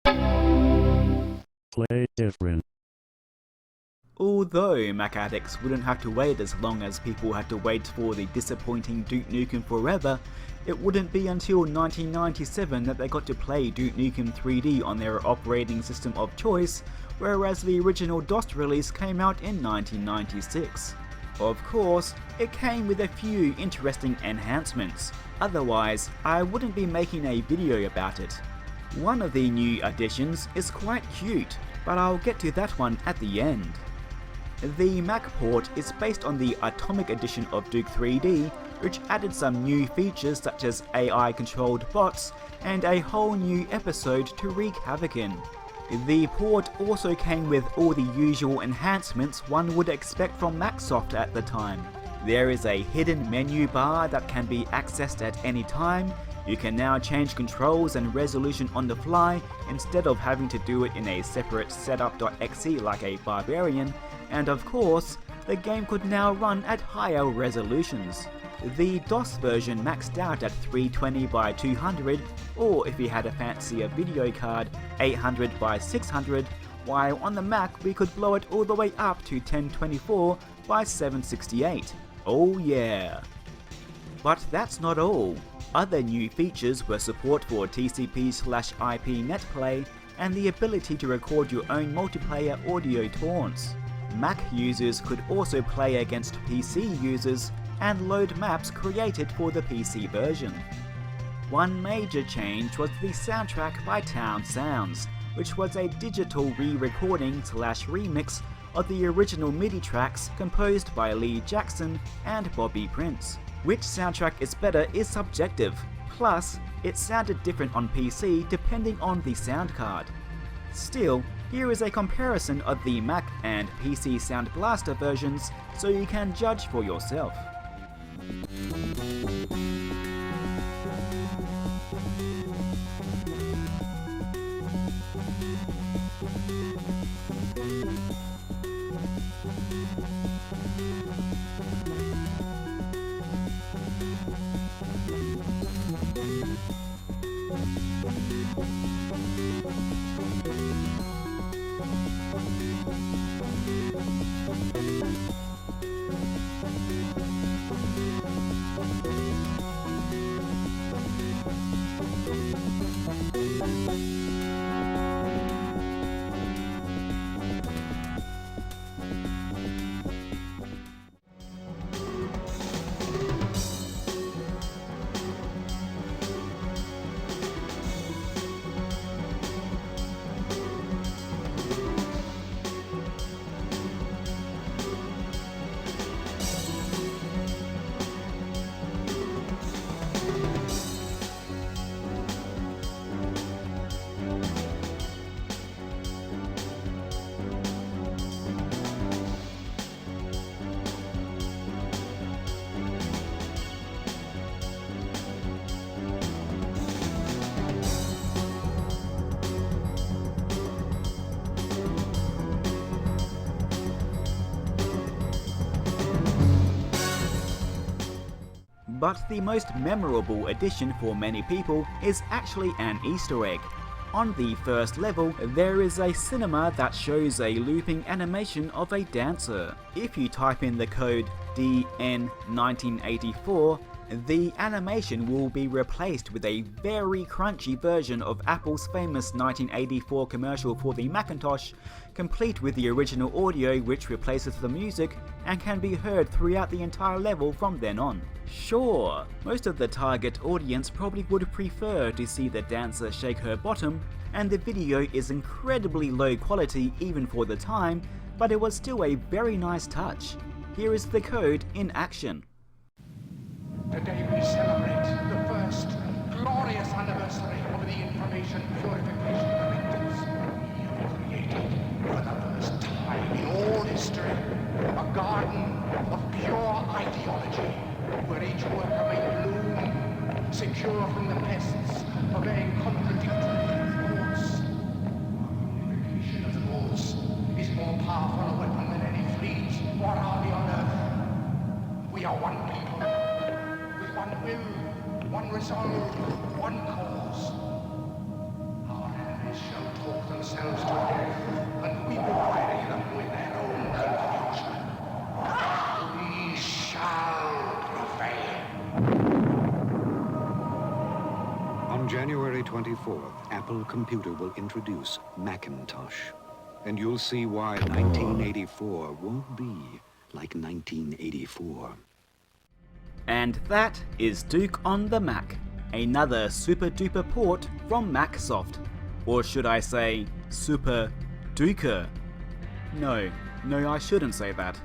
Play different. Although Mac addicts wouldn't have to wait as long as people had to wait for the disappointing Duke Nukem Forever, it wouldn't be until 1997 that they got to play Duke Nukem 3D on their operating system of choice, whereas the original DOS release came out in 1996. Of course, it came with a few interesting enhancements, otherwise I wouldn't be making a video about it. One of the new additions is quite cute, but I'll get to that one at the end. The Mac port is based on the Atomic edition of Duke 3D, which added some new features such as AI-controlled bots and a whole new episode to wreak havoc in. The port also came with all the usual enhancements one would expect from Macsoft at the time. There is a hidden menu bar that can be accessed at any time. You can now change controls and resolution on the fly instead of having to do it in a separate setup.exe like a barbarian, and of course, the game could now run at higher resolutions. The DOS version maxed out at 320 by 200, or if you had a fancier video card, 800 by 600, while on the Mac we could blow it all the way up to 1024 by 768. Oh yeah! But that's not all. Other new features were support for TCP/IP netplay and the ability to record your own multiplayer audio taunts. Mac users could also play against PC users and load maps created for the PC version. One major change was the soundtrack by Town Sounds, which was a digital re-recording/remix of the original MIDI tracks composed by Lee Jackson and Bobby Prince. Which soundtrack is better is subjective, plus it sounded different on PC depending on the sound card. Still, here is a comparison of the Mac and PC Sound Blaster versions so you can judge for yourself. But the most memorable addition for many people is actually an Easter egg. On the first level, there is a cinema that shows a looping animation of a dancer. If you type in the code DN1984, the animation will be replaced with a very crunchy version of Apple's famous 1984 commercial for the Macintosh, complete with the original audio which replaces the music and can be heard throughout the entire level from then on. Sure, most of the target audience probably would prefer to see the dancer shake her bottom, and the video is incredibly low quality even for the time, but it was still a very nice touch. Here is the code in action. Today we celebrate the first glorious anniversary of the information purification directives. We have created, for the first time in all history, a garden of pure ideology, where each worker may bloom, secure from the pests of a contradictory thoughts. Purification of thoughts is more powerful a weapon than any fleet or army on earth. We are one people. One will, one resolve, one cause. Our enemies shall themselves to death, and we will bury them with their own confusion. We shall prevail. On January 24th, Apple Computer will introduce Macintosh. And you'll see why 1984 won't be like 1984. And that is Duke on the Mac, another super duper port from Macsoft. Or should I say, super duker? No, I shouldn't say that.